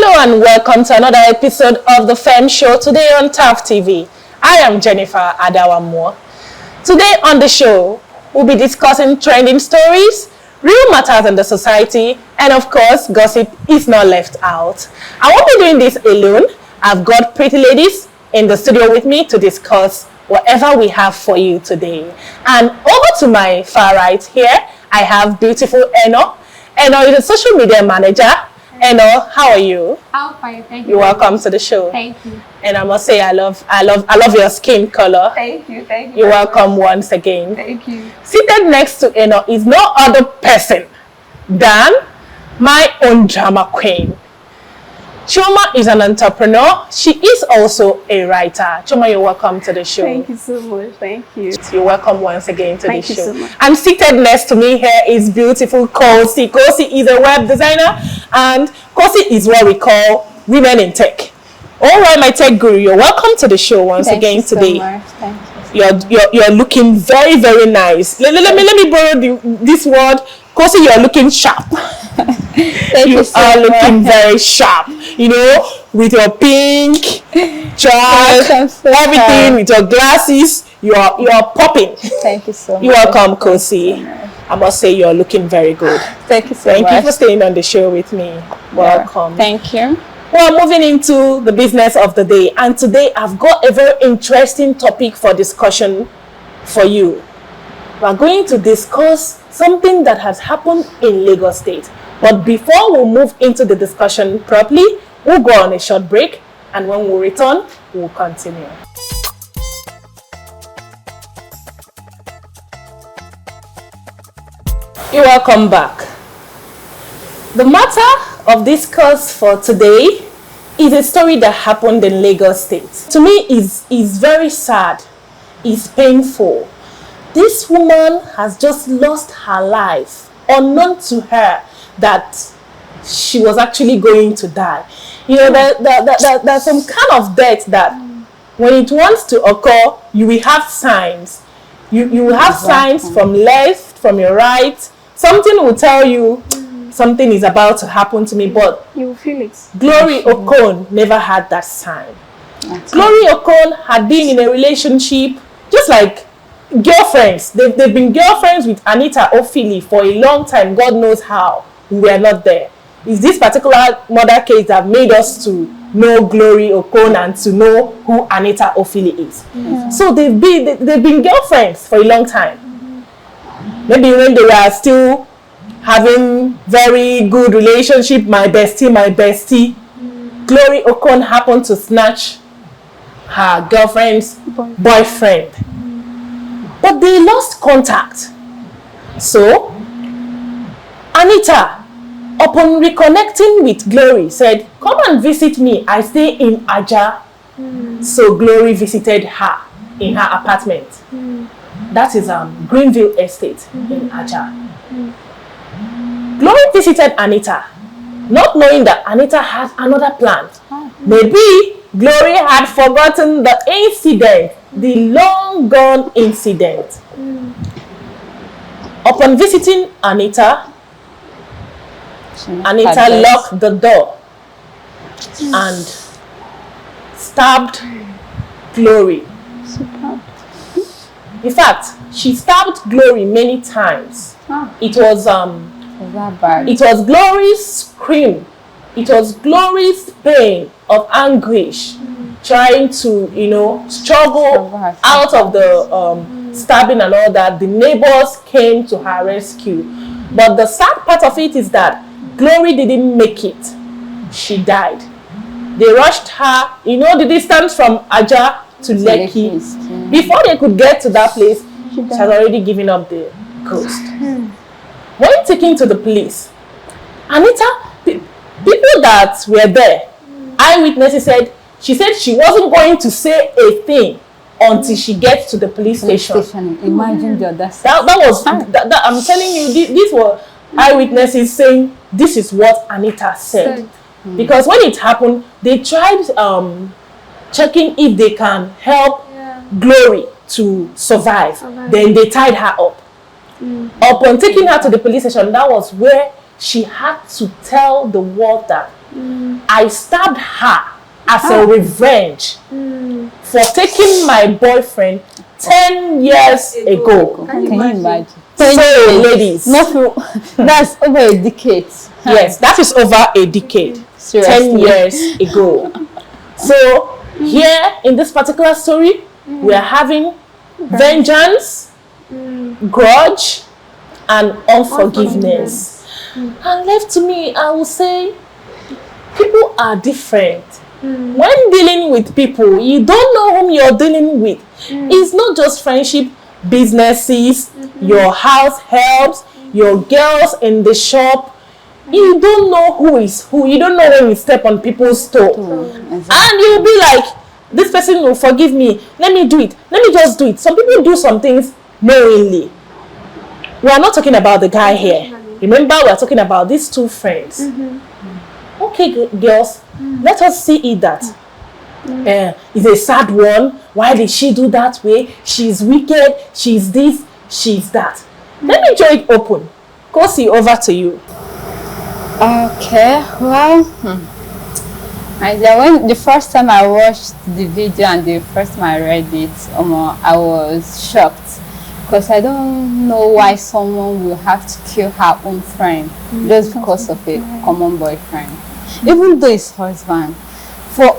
Hello and welcome to another episode of the Femme show today on TAF TV. I am Jennifer Adawamo. Today on the show, we'll be discussing trending stories, real matters in the society, and of course, gossip is not left out. I won't be doing this alone. I've got pretty ladies in the studio with me to discuss whatever we have for you today. And over to my far right here, I have beautiful Eno. Eno is a social media manager. Eno, how are you? I'm fine, thank you. You're welcome to the show. Thank you. And I must say, I love your skin color. Thank you. You're welcome once again. Thank you. Seated next to Eno is no other person than my own drama queen. Choma is an entrepreneur. She is also a writer. Choma, you're welcome to the show. Thank you so much. Thank you. You're welcome once again to the show. Thank you so much. And seated next to me here is beautiful Kosi. Kosi is a web designer, and Kosi is what we call women in tech. All right, my tech guru, you're welcome to the show once again today. Thank you. You're looking very, very nice. Let me borrow this word. Kosi, you're looking sharp. You are looking very sharp. You know, with your pink dress, everything, with your glasses, you're popping. Thank you so much. You're welcome, Kosi. I must say you're looking very good. Thank you so much. Thank you for staying on the show with me. Welcome. Thank you. Well, moving into the business of the day, and today I've got a very interesting topic for discussion for you. We're going to discuss something that has happened in Lagos State. But before we move into the discussion properly, we'll go on a short break, and when we return, we'll continue. You're welcome back. The matter of discourse for today is a story that happened in Lagos State. To me, is very sad. It's painful. This woman has just lost her life, unknown to her that she was actually going to die. You know, there's some kind of death that when it wants to occur, you will have signs. You will have signs from left, from your right. Something will tell you something is about to happen to me, but you will feel it. Glory Okon never had that sign. Glory Okon had been in a relationship, just like girlfriends. They've been girlfriends with Anita Ophili for a long time. God knows how. We were not there. It's this particular murder case that made us to know Glory Okon and to know who Anita Ophili is. Yeah. So they've been girlfriends for a long time. Maybe when they were still having very good relationship, my bestie, Glory Okon happened to snatch her girlfriend's boyfriend. But they lost contact. So Anita, upon reconnecting with Glory, said, "Come and visit me. I stay in Aja." So Glory visited her in her apartment. That is Greenville Estate in Aja. Glory visited Anita, not knowing that Anita had another plan. Maybe Glory had forgotten the incident, the long gone incident. Upon visiting Anita locked the door and stabbed Glory. In fact, she stabbed Glory many times. It was Glory's scream. It was Glory's pain of anguish, trying to, struggle out of the stabbing and all that. The neighbors came to her rescue. But the sad part of it is that Glory didn't make it. She died. They rushed her, the distance from Aja to Lekki. Before they could get to that place, she had already given up the ghost. When taken to the police, Anita, people that were there, eyewitnesses said, she wasn't going to say a thing until she gets to the police station. Imagine the other side. That I'm telling you, these were eyewitnesses saying this is what Anita said. Because when it happened, they tried checking if they can help Glory to survive. Then they tied her up. Upon taking her to the police station, that was where she had to tell the world that I stabbed her as a revenge for taking my boyfriend 10 years ago. Can you imagine? So, ladies, That's over a decade. yes, that is over a decade. Seriously. 10 years ago. So here in this particular story, we are having vengeance, grudge, and unforgiveness. And left to me, I will say, people are different. When dealing with people, you don't know whom you're dealing with. It's not just friendship, businesses, your house helps, your girls in the shop. You don't know who is who. You don't know when you step on people's toe. And you'll be like, this person will forgive me. Let me do it. Let me just do it. Some people do some things knowingly. We are not talking about the guy here. Remember, we are talking about these two friends. Okay, girls, let us see it that. It's a sad one. Why did she do that way? She's wicked. She's this. She's that. Let me draw it open. Kosi, over to you. Okay, well, when the first time I watched the video and the first time I read it, I was shocked because I don't know why someone will have to kill her own friend just because of a common boyfriend, even though it's husband. For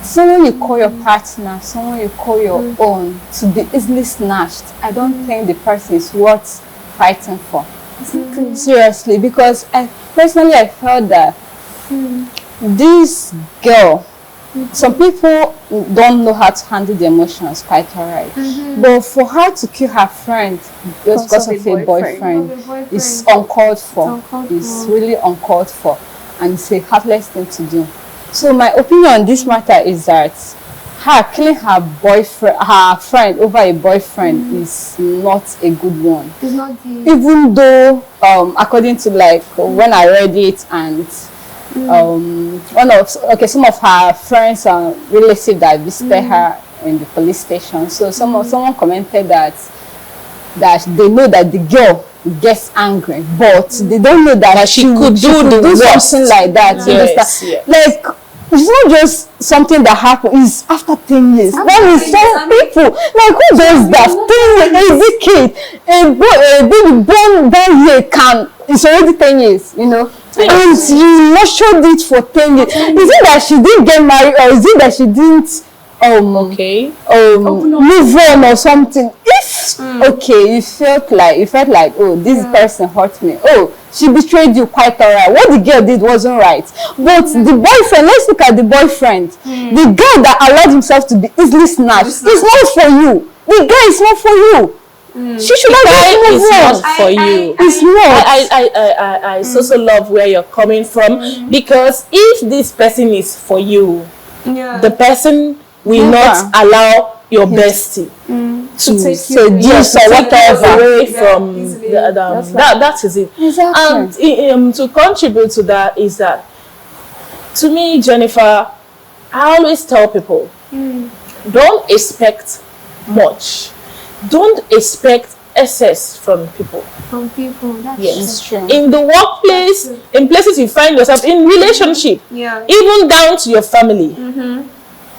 someone you call your partner, someone you call your own, to be easily snatched, I don't think the person is worth fighting for. Seriously, because I felt that this girl, some people don't know how to handle the emotions quite alright, but for her to kill her friend just because of a boyfriend is uncalled for. It's really uncalled for, and it's a heartless thing to do. So my opinion on this matter is that her killing her friend over a boyfriend is not a good one. It's not even though according to like when I read it, and some of her friends and relatives that visited her in the police station, so someone commented that they know that the girl gets angry, but they don't know that she could do something like that. Yes. Like, it's not just something that happens. It's after 10 years. That is some people. Like, who does that? 10 years, a decade. A baby born that year it's already 10 years, you know. And you nurtured it for 10 years. Is it that she didn't get married, or is it that she didn't move on or something? If okay, you felt like, oh, this person hurt me. Oh, she betrayed you, quite alright. What the girl did wasn't right. But the boyfriend, let's look at the boyfriend. The guy that allowed himself to be easily snatched is not for you. The guy is not for you. She should have It's not for you. It's not. I so love where you're coming from, because if this person is for you, the person will not allow your bestie to seduce or whatever away from that is it. Exactly. And to contribute to that is that, to me, Jennifer, I always tell people, don't expect much. Don't expect excess from people. That's true. In the workplace, in places you find yourself, in relationship, even down to your family.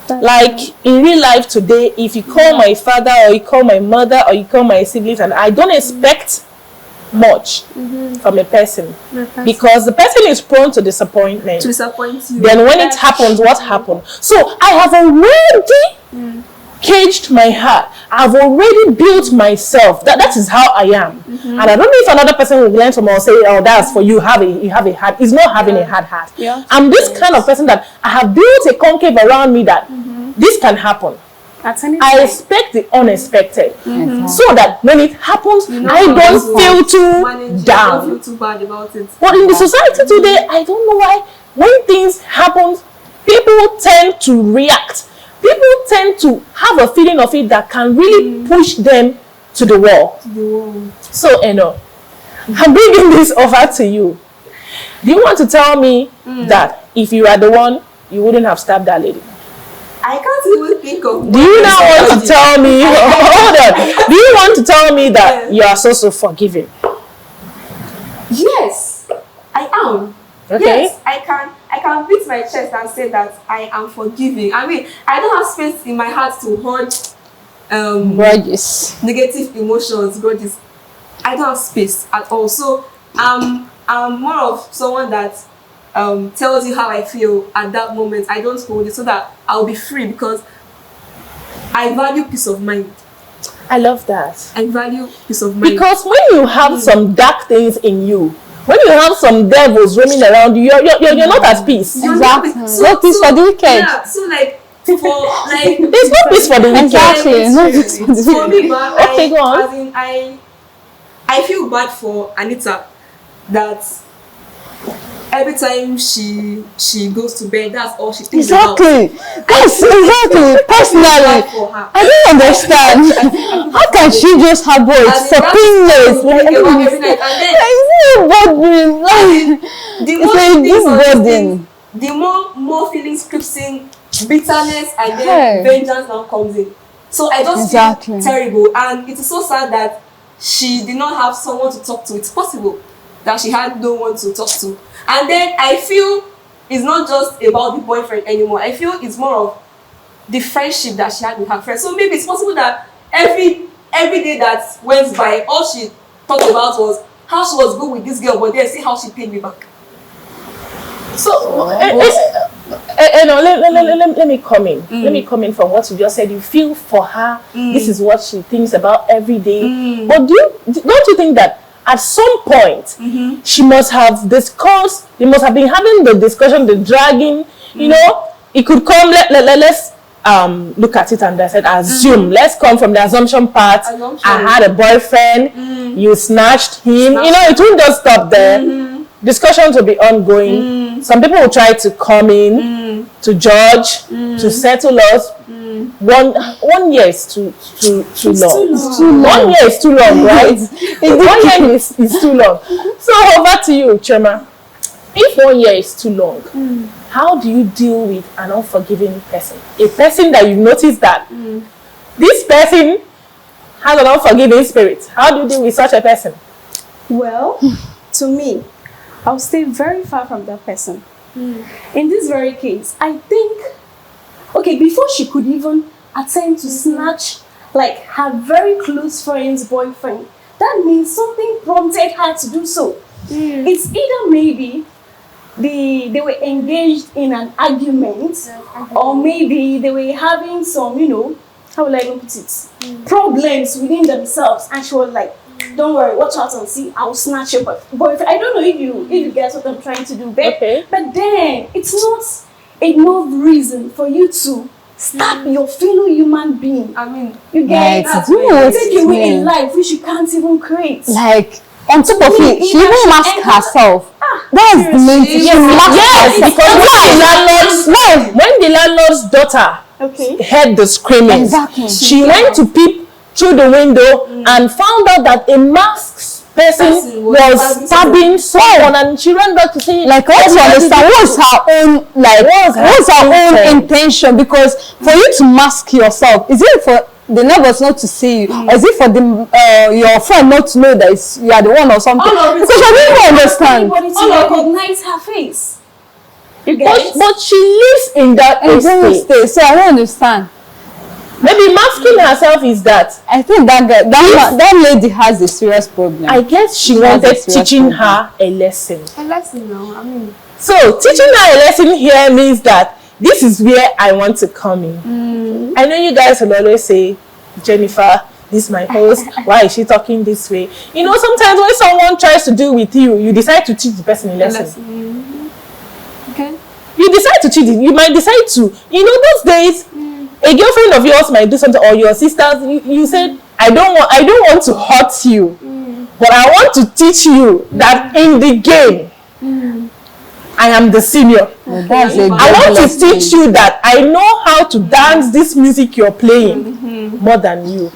Like in real life today, if you call my father or you call my mother or you call my siblings, and I don't expect much from a person, because the person is prone to disappointment. Then when it happens, what happened? So I have already caged my heart. I've already built myself. That is how I am. And I don't know if another person will learn from or say, oh, that's for you. You have a hard. It's not having a hard heart. I'm this kind of person that I have built a concave around me that this can happen. I expect the unexpected, so that when it happens, I don't feel too down. Don't feel too bad about it. But in the society today, I don't know why, when things happen, people tend to react. People tend to have a feeling of it that can really push them to the wall. So, I'm bringing this over to you. Do you want to tell me that if you are the one, you wouldn't have stabbed that lady? I can't even think of. Do you now want to tell me? Hold on. Do you want to tell me that you are so forgiving? Yes, I am. Okay. Yes, I I can beat my chest and say that I am forgiving. I mean, I don't have space in my heart to hold grudges, negative emotions, grudges. I don't have space at all. So I'm more of someone that tells you how I feel at that moment. I don't hold it so that I'll be free, because I value peace of mind. I love that. I value peace of mind. Because when you have some dark things in you, when you have some devils roaming around you, you're not at peace. exactly. No peace for the wicked. Yeah, so like for like There's no peace for the wicked. Exactly. No peace for the for wicked. me, but Okay, go on. as in, I feel bad for Anita that every time she goes to bed, that's all she thinks about. Exactly. Yes, exactly. Personally, For her. I don't understand. How can she just have words As in, for that's periods? what Like, I think about every night. And then it's the it's more a she thinks deep of these burden. things, the more feelings creeps in, bitterness, and then Hey. vengeance now comes in. So I just Exactly. feel terrible, and it is so sad that she did not have someone to talk to. It's possible that she had no one to talk to. And then I feel it's not just about the boyfriend anymore. I feel it's more of the friendship that she had with her friends. So maybe it's possible that every day that went by, all she thought about was how she was good with this girl, but then see how she paid me back. So, no, let me come in. Let me come in from what you just said. You feel for her. This is what she thinks about every day. But don't you think that at some point she must have discussed? They must have been having the discussion, the dragging. You know, it could come. Let's look at it and I said assume. Let's come from the assumption part. I had a boyfriend. You snatched him. You know, it won't just stop there. Discussions will be ongoing. Some people will try to come in to judge, to settle us. 1 year is too long. 1 year is too long, right? 1 year is too long. So over to you, Chema. If 1 year is too long, how do you deal with an unforgiving person? A person that you notice that this person has an unforgiving spirit. How do you deal with such a person? Well, to me, I'll stay very far from that person. In this very case, I think, okay, before she could even attempt to snatch like her very close friend's boyfriend, that means something prompted her to do so. It's either maybe they were engaged in an argument, or maybe they were having some, you know, how will I even put it, problems within themselves, and she was like, don't worry, watch out and see, I'll snatch your boyfriend. I don't know if you get what I'm trying to do, but, but then it's not enough reason for you to stab your fellow human being. I mean, you get Right. take away a life which you can't even create. Like, on top of it, she even masked herself. That's the main thing. She Yes, masked because when the landlord's daughter heard the screaming, Exactly. she went to peep through the window and found out that a masked person was stabbing someone, and she ran back to say, like, let's understand what's her own, like, what's her own intention? Because for you to mask yourself, is it for the neighbors not to see you, or is it for the your friend not to know that you are the one or something? Because I don't understand. Anybody to recognize her face. You get it? but she lives in that state. So I don't understand. Maybe masking herself is that. I think that lady has a serious problem. I guess she wanted teaching her a lesson. a lesson now. I mean, So teaching her a lesson here means that this is where I want to come in. I know you guys will always say, Jennifer, this is my host. Why is she talking this way? You know, sometimes when someone tries to do with you, you decide to teach the person a lesson. Okay. You decide to teach. You might decide to. You know, those days, a girlfriend of yours might do something, or your sisters. You said, I don't want to hurt you, but I want to teach you that in the game, I am the senior. I want to teach you that I know how to dance this music you're playing more than you.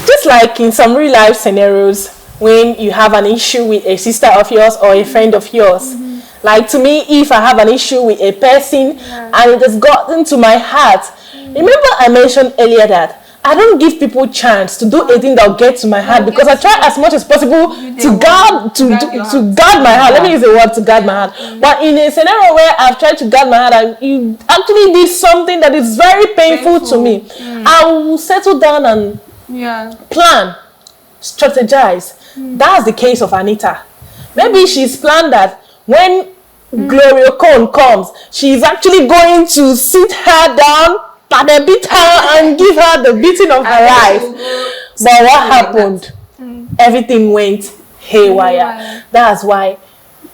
Just like in some real life scenarios, when you have an issue with a sister of yours or a friend of yours. Like to me, if I have an issue with a person and it has gotten to my heart, remember I mentioned earlier that I don't give people chance to do anything that will get to my heart, because I try as much as possible to guard my heart. Let me use the word to guard my heart. But in a scenario where I've tried to guard my heart and you actually did something that is very painful to me, I will settle down and plan, strategize. That's the case of Anita. Maybe she's planned that when Gloria Cone comes, she's actually going to sit her down, beat her, and give her the beating of her life. But what happened? Everything went haywire. That's why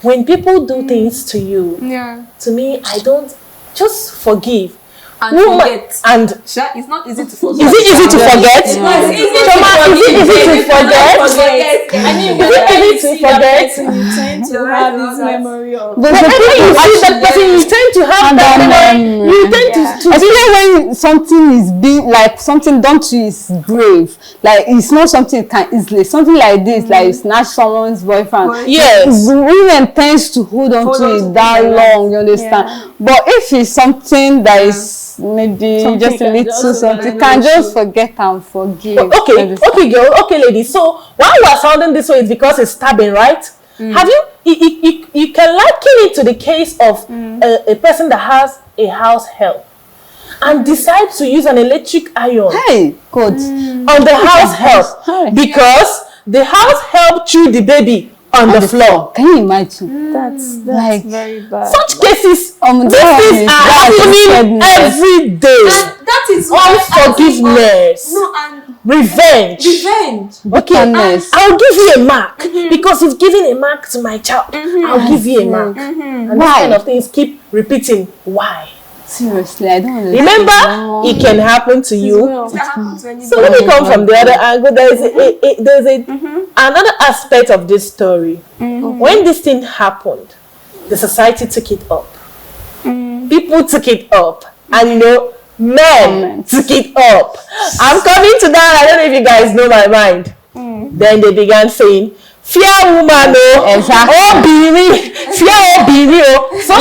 when people do things to you, to me, I don't just forgive. And forget. And it's not easy to forget. Is it easy to forget? It's easy to forget. Is it easy to forget? You tend to have this memory of. Whenever you see that person, you tend to have that memory. You tend to especially when something is being like something done to you is grave. Like it's not something you can easily. Something like this, like you snatch someone's boyfriend. Yes. Women tends to hold on to it that long. You understand? But if it's something that is maybe something just a little something, can just forget and forgive. Okay, girl. Okay, lady. So why we are sounding this way is because it's stabbing, right? Have you can liken it to the case of a person that has a house help and decides to use an electric iron on the house help because the house help threw the baby on the floor. Can you imagine? That's like very bad. Such cases, these are happening every day. And that is unforgiveness, revenge. Okay, I'll give you a mark because you've given a mark to my child. I'll give you a mark. And this kind of things keep repeating. Why? Seriously, I don't understand. Remember, it can happen to you. So let me come from the other angle. There's another aspect of this story. When this thing happened, the society took it up. People took it up, and men took it up. I'm coming to that. I don't know if you guys know my mind. Then they began saying, "Fear woman, So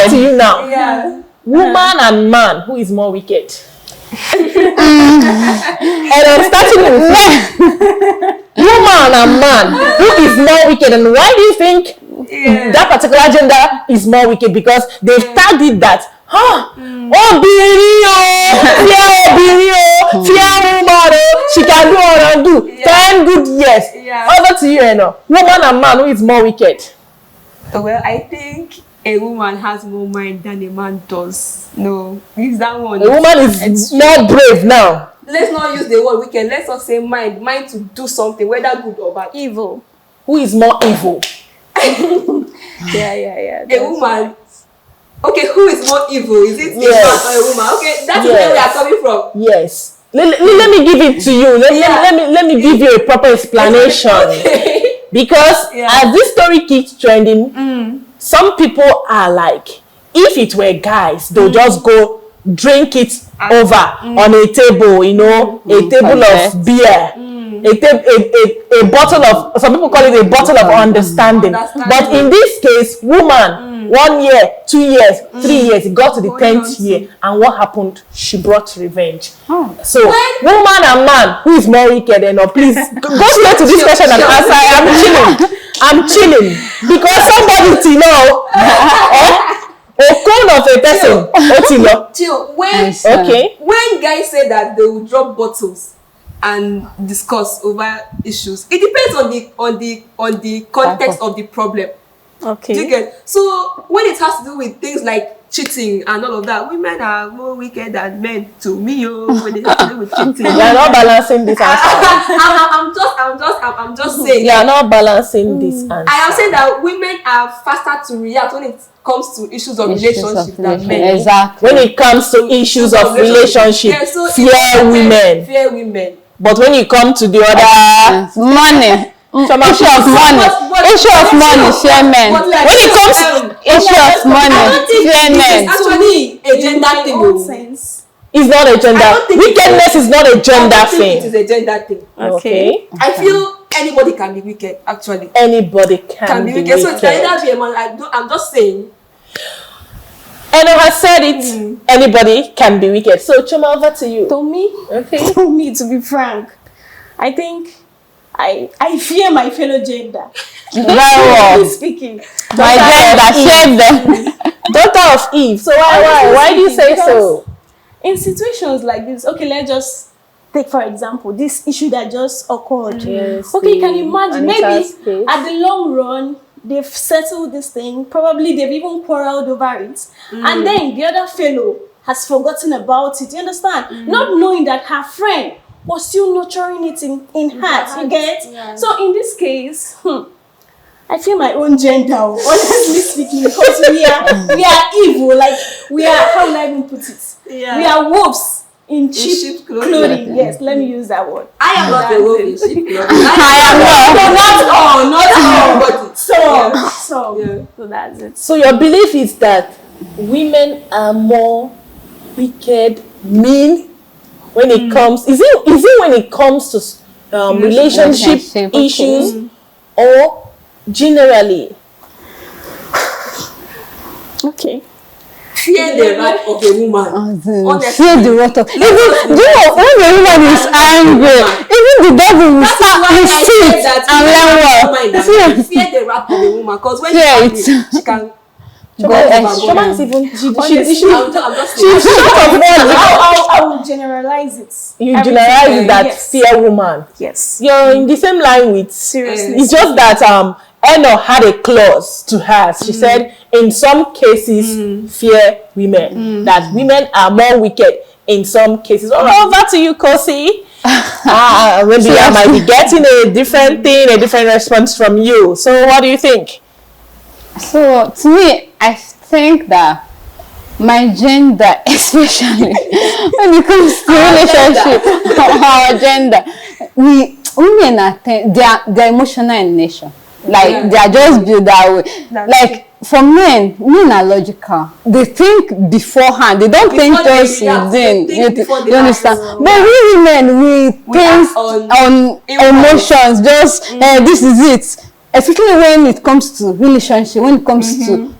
to you now. Woman and man, who is more wicked? And I'm starting with woman and man, who is more wicked? And why do you think that particular gender is more wicked? Because they've tagged it that, she can do all and do 10 good years. Over to you, woman and man, who is more wicked? Well, I think a woman has more mind than a man does. No, it's that one. A woman is more brave now. Let's not use the word wicked. Let's not say mind. Mind to do something, whether good or bad. Evil. Who is more evil? Yeah. A woman. Okay, who is more evil? Is it a man or a woman? Okay, that's where we are coming from. Yes. Let me give it to you. Let me give you a proper explanation. Okay. Because as this story keeps trending, some people are like, if it were guys, they'll just go drink it over on a table, a table of beer, a bottle of, some people call it a bottle of understanding. But in this case, woman, 1 year, 2 years, 3 years, it got to the 10th year, and what happened? She brought revenge. So, woman and man, who is more wicked? Please go straight to this question and answer. I'm chilling because somebody to know. A cone of a person. Chill. When guys say that they will drop bottles and discuss over issues, it depends on the context of the problem. Okay. Do you get? So when it has to do with things like cheating and all of that, women are more wicked than men to me. When it has to do with cheating, you are not balancing this answer. I'm just saying. You are not balancing this answer. I am saying that women are faster to react when it comes to issues of relationship than men. Exactly. When it comes to issues of relationship, fear women. Fear women. But when you come to the other money. Issue of money, fear men. When it comes to issue of money, fear men. It's actually a gender thing. It's not a gender. Wickedness is not a gender thing. It is a gender thing. Okay. I feel anybody can be wicked. Actually, anybody can be wicked. So it can either be a man. I'm just saying. Eno has said it. Anybody can be wicked. So, Choma, over to you. To me, Okay. to me, to be frank, I think I fear my fellow gender. Very well. Speaking. My gender, share them. Daughter of Eve. So why do you say so? In situations like this, okay, let's just take for example this issue that just occurred. Yes, Okay, you can imagine Anita's maybe case. at the long run they've settled this thing. Probably they've even quarreled over it, and then the other fellow has forgotten about it. You understand? Not knowing that her friend was still nurturing it in her. You get? Yeah. So in this case, I feel my own gender, honestly speaking, because we are evil. Like we are, how will I even put it? Yeah. We are wolves in cheap sheep clothing. clothing. Yes, let me use that word. I am not a wolf in sheep clothing. I am not all. So that's it. So your belief is that women are more wicked, mean when it comes. Is it when it comes to relationship Relationship, okay. issues, or generally? Okay. Fear the wrath of a woman. Honestly. Fear the wrath of. Even do you know when the woman is angry, even the devil will start to sit and learn well. Fear the wrath of a woman, because when Fear she's it. angry, she can. Choma is even I'm just she's short of words. I will generalize it. You Everything. generalize that Yes. fear woman. Yes. You're in the same line with. Seriously. It's just that Eno had a clause to hers. She said in some cases fear women. That women are more wicked in some cases. Over to you, Kosi. Maybe I might be getting a different thing, a different response from you. So what do you think? So to me, I think that my gender, especially when it comes to relationship, our gender, women are they're emotional in nature. Like they are just built that way. Like for men are logical. They think beforehand. They don't think just within. You understand? But we women, we think on emotions. Just this is it. Especially when it comes to relationship, when it comes to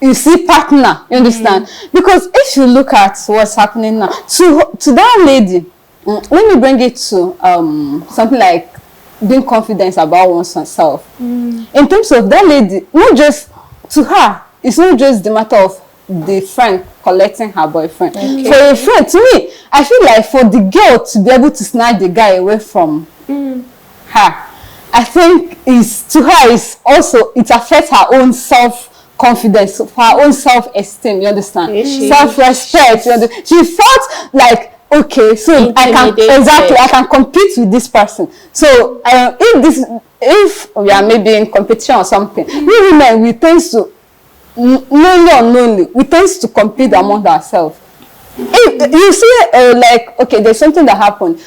you see partner, you understand? Because if you look at what's happening now, to that lady, let me bring it to something like being confident about oneself. In terms of that lady, not just to her, it's not just the matter of the friend collecting her boyfriend. For a friend, to me, I feel like for the girl to be able to snatch the guy away from her, I think to her is also, it affects her own self-confidence, her own self-esteem, you understand? Self-respect. She felt like, okay, so I can compete with this person. So if we are maybe in competition or something, we women, we tend to we tend to compete among ourselves. If you see, like, okay, there's something that happened.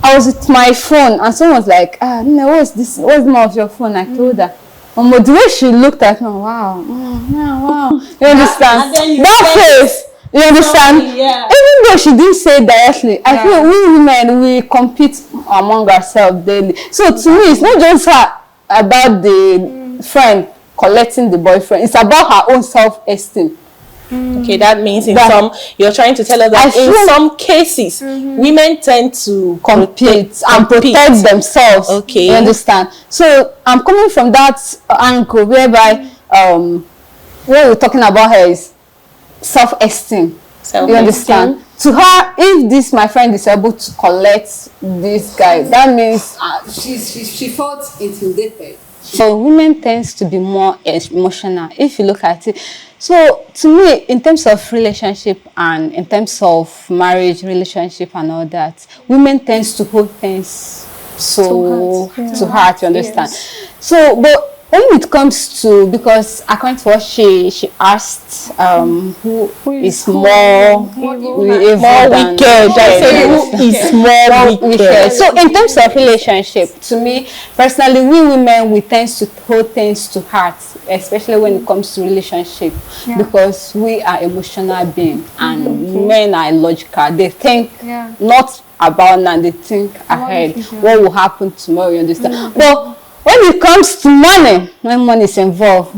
I was with my phone and someone was like, what's this? What's the name of your phone? I told her. The way she looked at me, wow. You understand? That face, you understand? Even though she didn't say it directly, I feel we women, we compete among ourselves daily. So to me, it's not just about the friend collecting the boyfriend. It's about her own self-esteem. Okay, that means you're trying to tell us that in some cases, women tend to compete and protect themselves. Okay. You understand? So I'm coming from that angle whereby what we're talking about here is self-esteem. You understand? To her, if this my friend is able to collect this guy, that means she felt intimidated. So women tends to be more emotional if you look at it. So to me, in terms of relationship and in terms of marriage, relationship and all that, women tends to hold things to heart, you understand? Yes. So, but when it comes to, because according to what she asked, who is more wicked? I said who is more wicked. So in terms of relationship, to me personally, we women, we tend to hold things to heart, especially when it comes to relationship, because we are emotional beings and men are logical. They think not about now, they think ahead. What will happen tomorrow, you understand? But when it comes to money, when money is involved,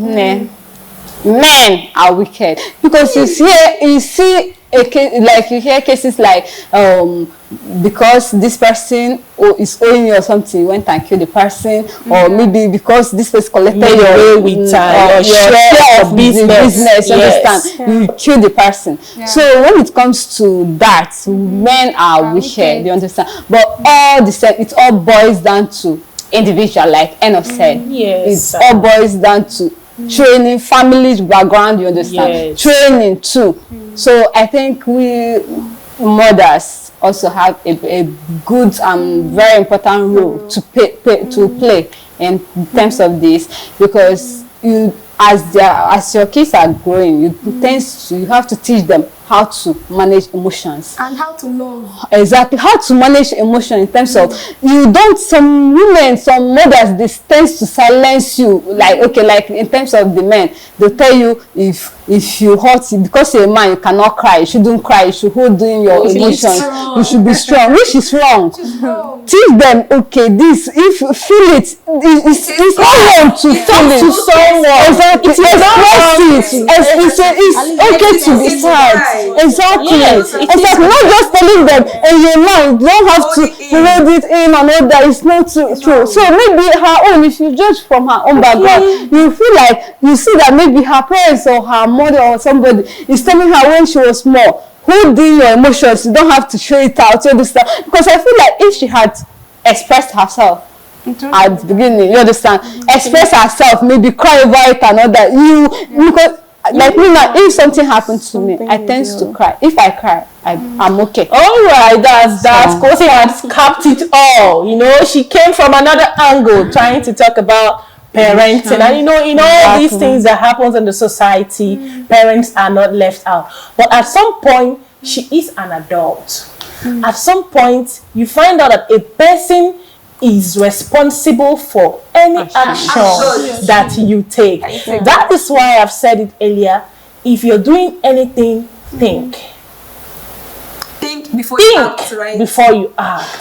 men are wicked, because you see a case, like you hear cases like because this person is owing you or something, you went and killed the person, or maybe because this person collected your with your share of business, yes. you kill the person. So when it comes to that, men are wicked, you understand? But all the same, it all boils down to individual, like Eno said. Yes. It all boils down to training, family background, you understand? Yes. Training too. So I think we mothers also have a good and very important role to play in terms of this, because you, as your kids are growing, you have to teach them how to manage emotions and how to love. Exactly, how to manage emotion in terms of, you don't, some women, some mothers, they tend to silence you, like, okay, like in terms of the men, they'll tell you if you hurt, because you're a man, you cannot cry, you shouldn't cry, you should hold in your emotions, you should be strong, which is wrong. Teach them, okay, this, if you feel it's not wrong to feel it to someone. Exactly, it's okay to be sad. Exactly. Yes, Exactly. Not just telling them in your mind, you don't have to hold it in and all that. It's not true. So maybe her own, if you judge from her own background, you feel like you see that maybe her parents or her mother or somebody is telling her when she was small, hold in your emotions, you don't have to show it out, all this stuff. Because I feel like if she had expressed herself at the beginning, you understand, express herself, maybe cry over it and all that, because like me now, if something happens to me, I tend to cry. If I cry, I'm okay. All right, that's Kosi has capped it all. You know, she came from another angle, trying to talk about parenting, and in all these things that happens in the society, parents are not left out. But at some point, she is an adult. At some point, you find out that a person is responsible for any action that you take. That is why I've said it earlier. If you're doing anything, think before you act, right? Before you act.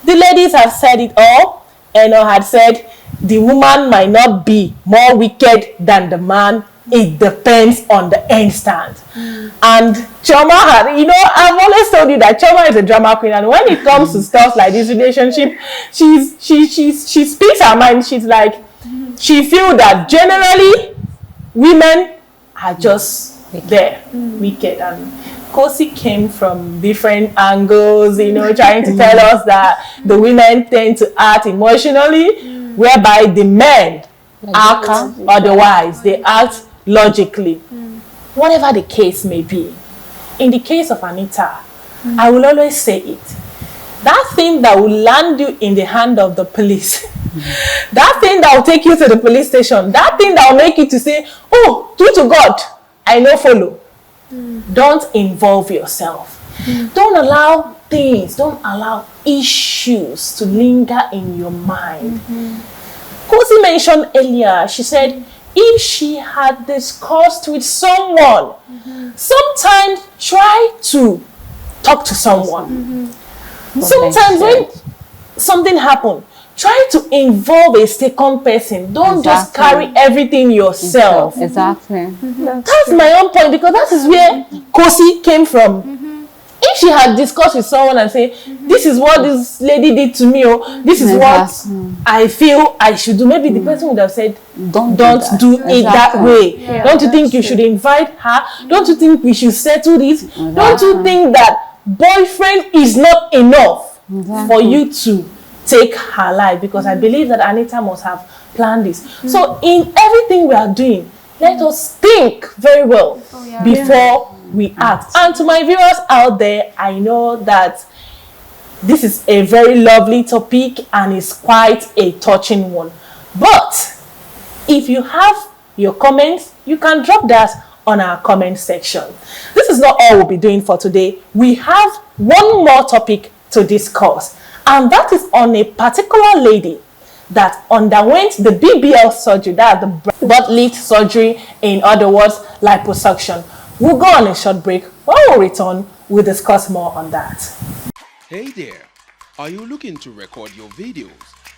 The ladies have said it all. Eno had said the woman might not be more wicked than the man. It depends on the instant. And Choma had, I've always told you that Choma is a drama queen, and when it comes to stuff like this relationship, she speaks her mind. She's like, she feels that generally women are just there, wicked. And Kosi came from different angles, trying to tell us that the women tend to act emotionally, whereby the men act otherwise. They act logically. Whatever the case may be. In the case of Anita, I will always say it. That thing that will land you in the hand of the police, that thing that will take you to the police station, that thing that will make you to say, oh, due to God, I know follow. Don't involve yourself. Don't allow issues to linger in your mind. Kosi mentioned earlier, she said, if she had discussed with someone, sometimes try to talk to someone. Sometimes when something happens, try to involve a second person. Don't just carry everything yourself. Exactly. That's my own point, because that is where Kosi came from. If she had discussed with someone and say, this is what this lady did to me, or this is what I feel I should do, maybe the person would have said, don't do it that way. Yeah, don't you think you should invite her? Don't you think we should settle this? Don't you think that boyfriend is not enough for you to take her life? Because I believe that Anita must have planned this. So in everything we are doing, let us think very well before we act. And to my viewers out there, I know that this is a very lovely topic and it's quite a touching one. But if you have your comments, you can drop that on our comment section. This is not all we'll be doing for today. We have one more topic to discuss, and that is on a particular lady that underwent the BBL surgery, that the butt lift surgery, in other words, liposuction. We'll go on a short break. When we return, we'll discuss more on that. Hey there, are you looking to record your videos,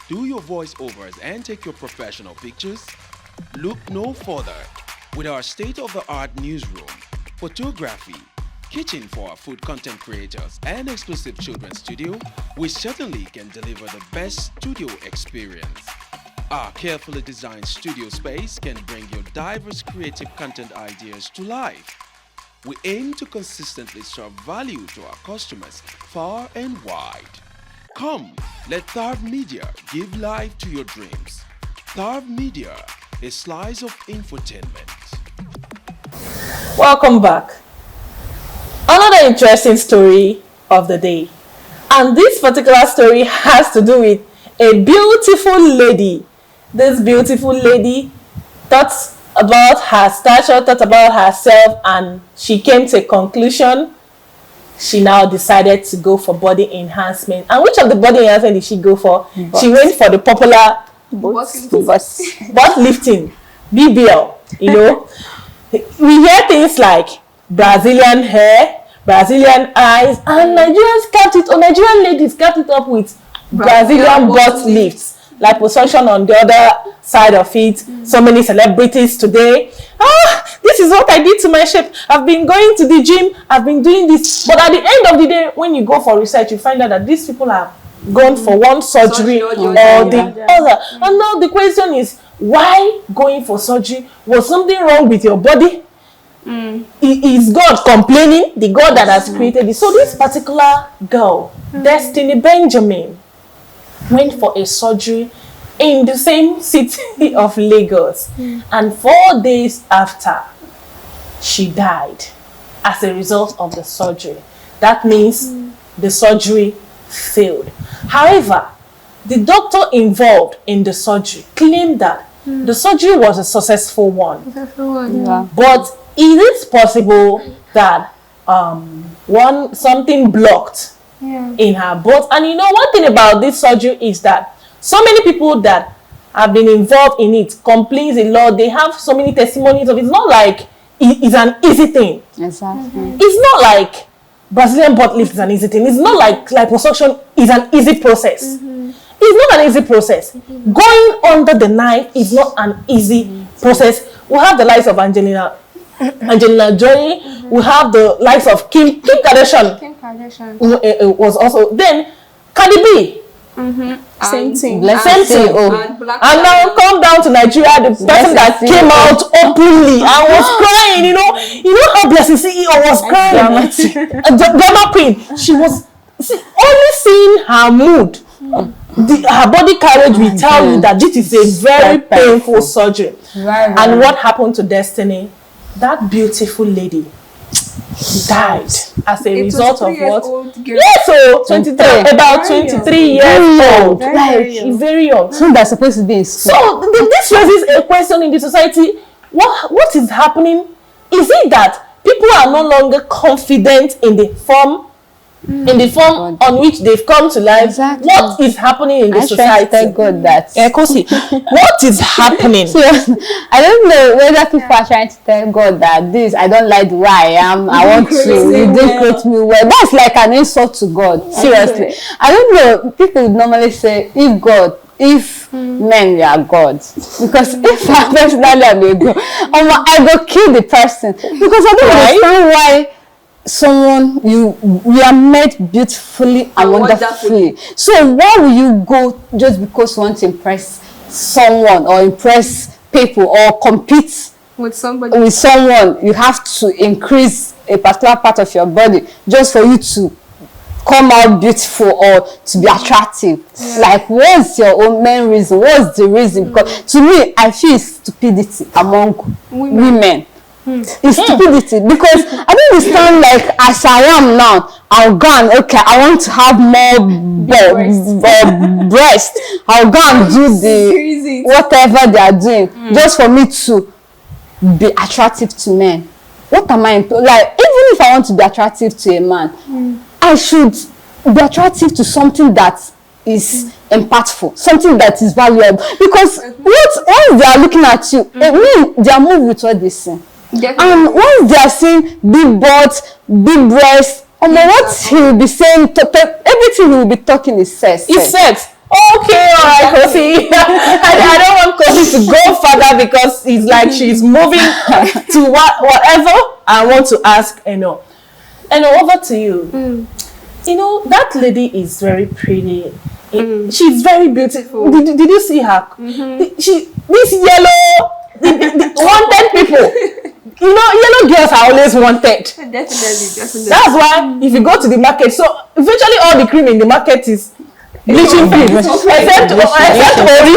do your voiceovers and take your professional pictures? Look no further. With our state-of-the-art newsroom, photography, kitchen for our food content creators, and exclusive children's studio, we certainly can deliver the best studio experience. Our carefully designed studio space can bring your diverse creative content ideas to life. We aim to consistently serve value to our customers far and wide. Come, let Tharv Media give life to your dreams. Tharv Media, a slice of infotainment. Welcome back. Another interesting story of the day. And this particular story has to do with a beautiful lady. This beautiful lady thought about her stature, thought about herself, and she came to a conclusion. She now decided to go for body enhancement. And which of the body enhancement did she go for? She went for the popular butt lifting, BBL. You know, we hear things like Brazilian hair, Brazilian eyes, and Nigerians kept it, or Nigerian ladies kept it up with Brazilian butt lifts, liposuction on the other side of it. So many celebrities today. This is what I did to my shape. I've been going to the gym. I've been doing this. But at the end of the day, when you go for research, you find out that these people have gone for one surgery or the other. And now the question is, why going for surgery? Was something wrong with your body? Is God complaining? The God that has created it. So this particular girl, Destiny Benjamin, went for a surgery in the same city of Lagos, and 4 days after, she died as a result of the surgery. That means the surgery failed. However, the doctor involved in the surgery claimed that the surgery was a successful one. But is it possible that something blocked in her butt? And you know, one thing about this surgery is that so many people that have been involved in it complains a lot. They have so many testimonies of it. It's not like it's an easy thing. Exactly. It's not like Brazilian butt lift is an easy thing. It's not like liposuction is an easy process. It's not an easy process. Going under the knife is not an easy process. We have the likes of Angelina Jolie. We have the likes of Kim Kardashian. It was also then Cardi B. Same thing. Same thing. And now come down to Nigeria, the person that came out openly and was crying. You know how Blessing CEO was crying. Drama queen. She was only seeing her mood. Her body carriage will tell you that this is a very painful surgery. And what happened to Destiny? That beautiful lady died as a result of what? Yes, so 23, about 23 years old. Like very young. So that's supposed to be in school. So this raises a question in the society. What is happening? Is it that people are no longer confident in the form on which they've come to life? Exactly. What is happening in the society? Thank God that. Kosi, what is happening? So, I don't know whether people are trying to tell God that I don't like the way I am. I want to. You didn't create me well. That's like an insult to God. Seriously. I don't know. People would normally say, if men were gods, because if I personally am a god, I go kill the person, because I don't understand why someone you are made beautifully and wonderfully. So why will you go just because you want to impress someone or impress people or compete with someone? You have to increase a particular part of your body just for you to come out beautiful or to be attractive. Like, what's your own main reason? What's the reason? Because to me, I feel it's stupidity among women. It's stupidity, because I don't understand, like, as I am now, I'll go and I want to have more breast. I'll go and do the whatever they are doing just for me to be attractive to men. What am I like? Even if I want to be attractive to a man, I should be attractive to something that is impactful, something that is valuable. Because once they are looking at you, they are moved with what they see. And once they are seeing big butt, big breasts, what he will be saying, everything he will be talking is sex. It's sex. Okay, all right, Kosi. I don't want Kosi to go further because it's like she's moving to whatever I want to ask. Over to you. That lady is very pretty. She's very beautiful. Did you see her? This yellow, the wanted people. Yellow girls are always wanted. Definitely. That's why if you go to the market, so eventually all the cream in the market is bleaching cream, except Ori.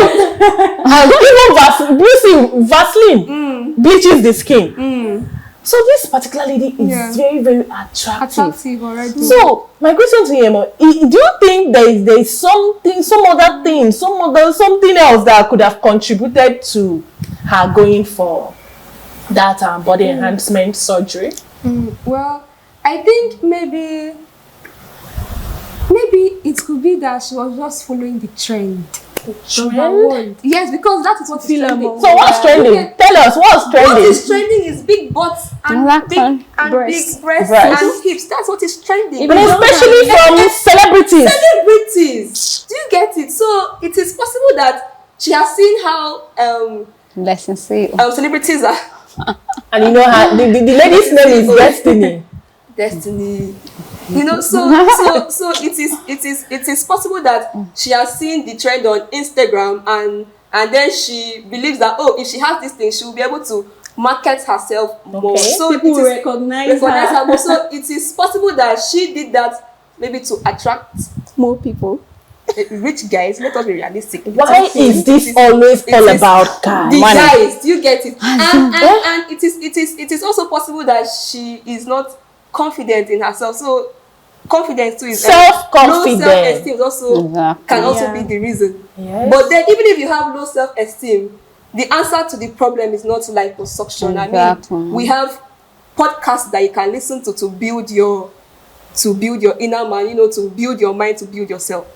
Even Vaseline bleaches the skin. So this particular lady is very, very attractive already. So my question to you, do you think there is something, something else that could have contributed to her going for that body enhancement surgery? Well, I think maybe it could be that she was just following the trend. Yes, because that is what is trending. So what's trending? Tell us what's trending. What is trending is big butts and big breasts and hips. That's what is trending. But especially from celebrities. Do you get it? So it is possible that she has seen how celebrities are. And the lady's name is Destiny. So it is possible that she has seen the trend on Instagram and then she believes that if she has this thing, she will be able to market herself more. So people recognize her more. So it is possible that she did that maybe to attract more people. Rich guys. Let us be realistic. Why is this always all about guys? The guys, do you get it? And it is also possible that she is not confident in herself. So confidence too is self-confidence. Low self-esteem also can also be the reason. Yes. But then even if you have low self-esteem, the answer to the problem is not liposuction. Exactly. I mean, we have podcasts that you can listen to build your inner man, to build your mind, to build yourself.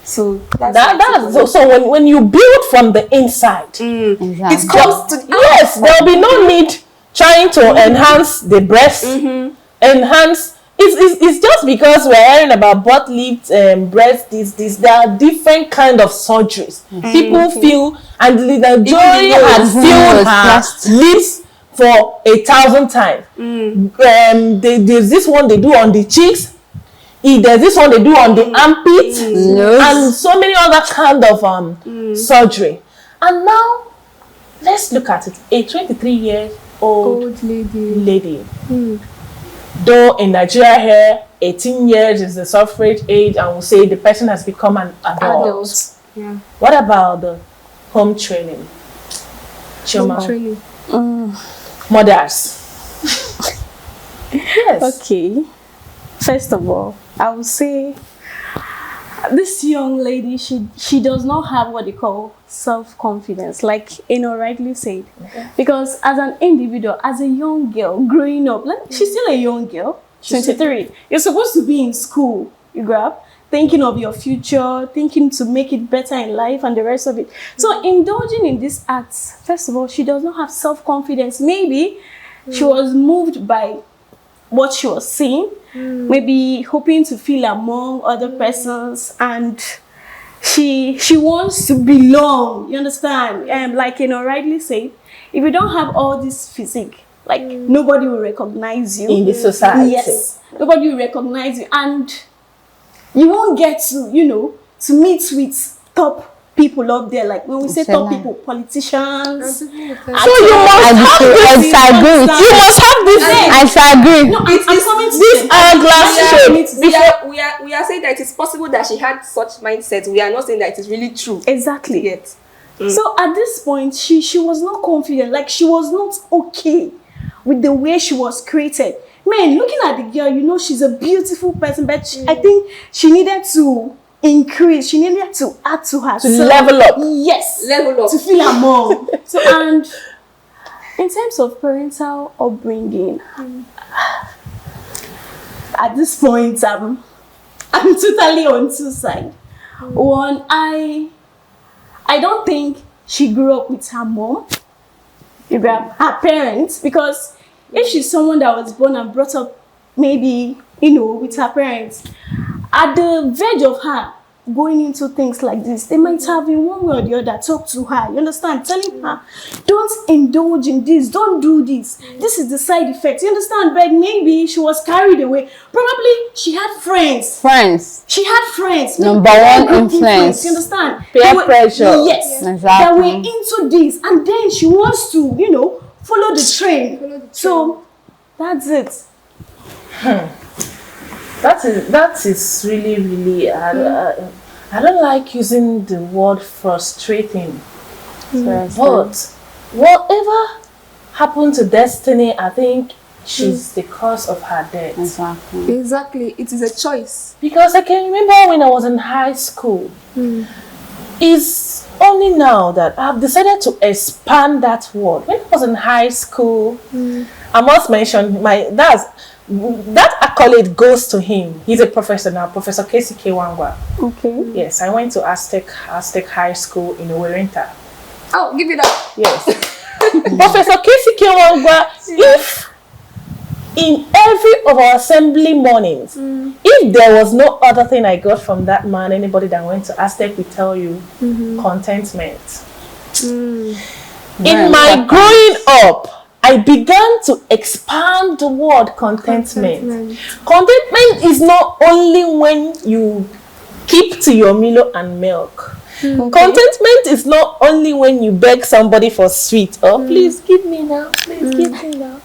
So that's so when you build from the inside, it comes to there'll be no need trying to enhance the breast, enhance. It's just because we're hearing about butt lift, breast, this. There are different kind of surgeries. People feel, and the jury has filled her lips for 1,000 times. There's this one they do on the cheeks. There's this one they do on the armpits, and so many other kind of surgery. And now, let's look at it. A 23-year-old lady. Though in Nigeria here, 18 years is the suffrage age, and we'll say the person has become an adult. Yeah. What about the home training? Home training. Mothers. Yes. Okay. First of all, I would say this young lady, she does not have what they call self-confidence, like rightly said. Because as an individual, as a young girl growing up, she's still a young girl, 23. You're supposed to be in school, you grab, thinking of your future, thinking to make it better in life and the rest of it. So indulging in these acts, first of all, she does not have self-confidence. Maybe she was moved by what she was seeing, maybe hoping to feel among other persons, and she wants to belong, you understand? Like rightly said, if you don't have all this physique, like nobody will recognize you in the society. Yes, nobody will recognize you, and you won't get to to meet with top people up there. Like when we say top people, politicians. So you must have this. You must have this. I agree. No, I'm coming to this hourglass shape. We are saying that it is possible that she had such mindset. We are not saying that it is really true. Exactly. Yet. So at this point, she was not confident. Like she was not okay with the way she was created. Man, looking at the girl, she's a beautiful person, but I think she needed to increase. She needed to add to her. To level up. Yes. Level up. To feel her mom. So, and in terms of parental upbringing, at this point, I'm totally on two sides. One, I don't think she grew up with her mom, her parents, because if she's someone that was born and brought up maybe, with her parents, at the verge of her going into things like this, they might have in one way or the other talked to her, you understand, telling her, don't indulge in this, don't do this, this is the side effect, you understand, but maybe she was carried away. Probably she had friends. She had friends. Number one influence. You understand? Peer pressure. Yes. Exactly. That were into this, and then she wants to, follow the train. So that's it. That is really, really. I don't like using the word frustrating, but whatever happened to Destiny, I think she's the cause of her death. Exactly. It is a choice. Because I can remember when I was in high school. It's only now that I've decided to expand that word. When I was in high school, I must mention that accolade goes to him. He's a professor now, Professor Casey Kewangwa. Okay. Yes, I went to Aztec High School in Owerinta. Oh, give it up. Yes. Professor Casey Kewangwa, if in every of our assembly mornings, if there was no other thing I got from that man, anybody that went to Aztec will tell you contentment. In my growing up, I began to expand the word contentment. Contentment is not only when you keep to your Milo and milk. Contentment is not only when you beg somebody for sweet. Oh, please give me now. Please give me now.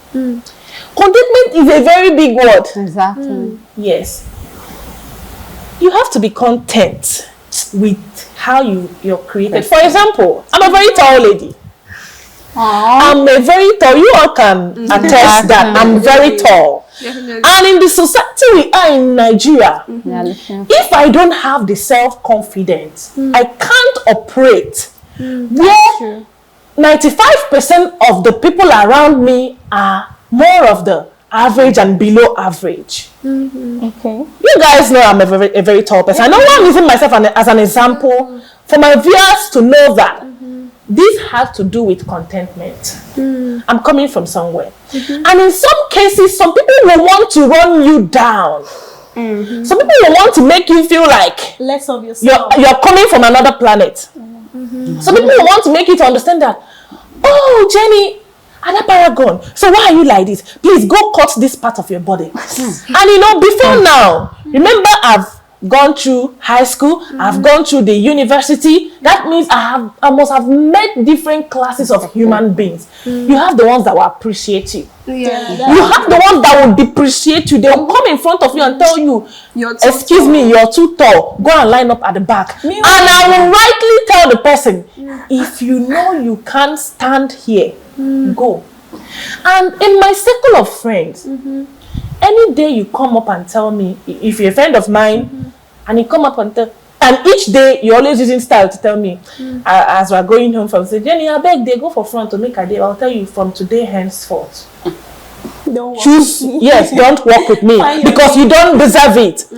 Contentment is a very big word. Exactly. Yes. You have to be content with how you're created. For example, I'm a very tall lady. I'm a very tall. You all can attest that I'm very tall. And in the society we are in Nigeria, if I don't have the self-confidence, I can't operate where 95% of the people around me are more of the average and below average. Okay. You guys know I'm a very tall person. I know why I'm using myself as an example for my viewers to know that this has to do with contentment. I'm coming from somewhere. And in some cases, some people will want to run you down. Some people will want to make you feel like less of yourself. You're coming from another planet. Some people will want to make you to understand that, oh, Jenny, Ada Paragon, so why are you like this? Please go cut this part of your body. And before now, remember I've gone through high school, I've gone through the university. That means I must have met different classes of human beings. You have the ones that will appreciate you. You have the ones that will depreciate you. They will come in front of you and tell you, excuse me, you're too tall. Go and line up at the back. And I will rightly tell the person, if you know you can't stand here, go. And in my circle of friends, any day you come up and tell me, if you're a friend of mine, and you come up and tell, and each day you're always using style to tell me, as we're going home from, say, Jenny, I beg, they go for front to make a day. I'll tell you from today henceforth. Don't Choose, yes, don't walk with me because you don't deserve it.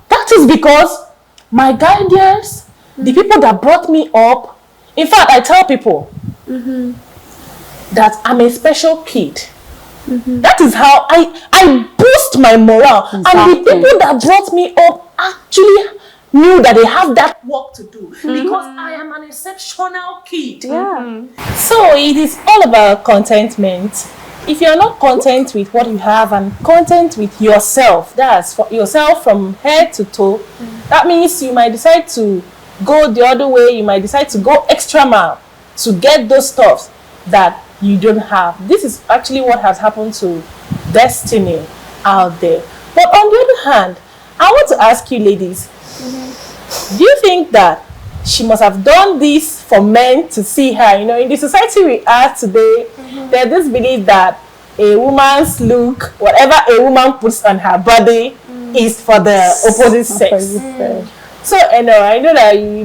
That is because my guardians, the people that brought me up, in fact, I tell people that I'm a special kid. That is how I boost my morale. And the people that brought me up actually knew that they have that work to do because I am an exceptional kid. So it is all about contentment. If you're not content with what you have and content with yourself, that's for yourself from head to toe, that means you might decide to go the other way. You might decide to go extra mile to get those stuffs that you don't have. This is actually what has happened to Destiny out there. But on the other hand, I want to ask you ladies, do you think that she must have done this for men to see her? In the society we are today, there's this belief that a woman's look, whatever a woman puts on her body, is for the opposite sex. So, I know that you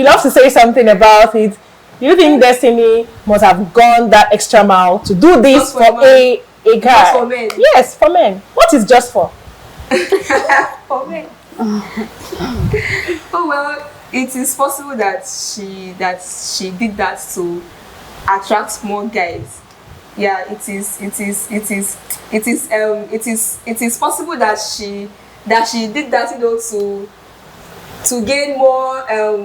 love to say something about it. Do you think Destiny must have gone that extra mile to do this for a guy? Just for men. Yes, for men. What is just for? For men. Oh well, it is possible that she did that to attract more guys. Yeah, it is possible that that she did that, you know, to gain more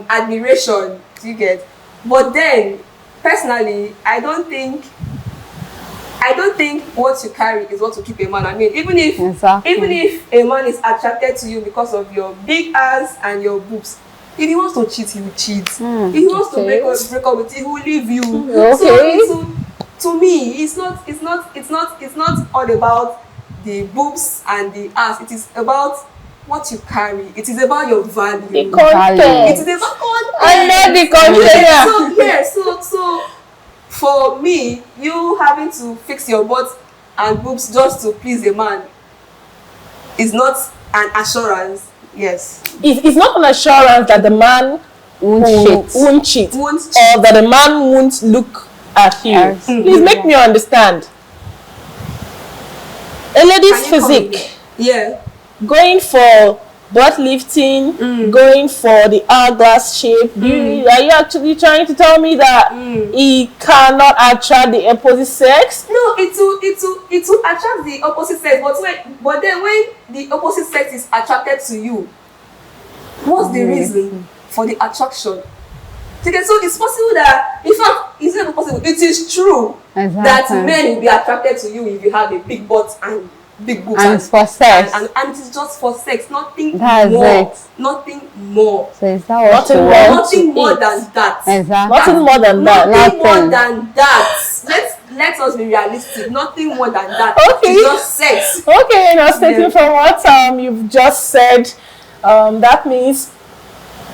admiration. You get, but then personally, I don't think what you carry is what will keep a man. I mean, even if a man is attracted to you because of your big ass and your boobs, if he wants to cheat, he will cheat. If he wants to break up with you, he will leave you. So to me, it's not all about the boobs and the ass. It is about what you carry. It is about your value. The content. It is about content. I know the content. So for me, you having to fix your butt and boobs just to please a man is not an assurance. Yes. It's not an assurance that the man won't cheat, or that the man won't look at you. Please make me understand. A lady's physique. Yeah. Going for butt lifting, going for the hourglass shape. Are you actually trying to tell me that he cannot attract the opposite sex? No, it will attract the opposite sex, but then when the opposite sex is attracted to you, what's the reason for the attraction? Okay, so it's possible that, in fact, it's not possible. It is true that men will be attracted to you if you have a big butt and big boobs, and it's for sex, and it is just for sex, nothing That's more. it. Nothing more. So is that what Nothing more than that. Exactly. Nothing more than that. Nothing more than that. Let us be realistic. Nothing more than that. Okay. It's just sex. Okay, now stating from what you've just said, that means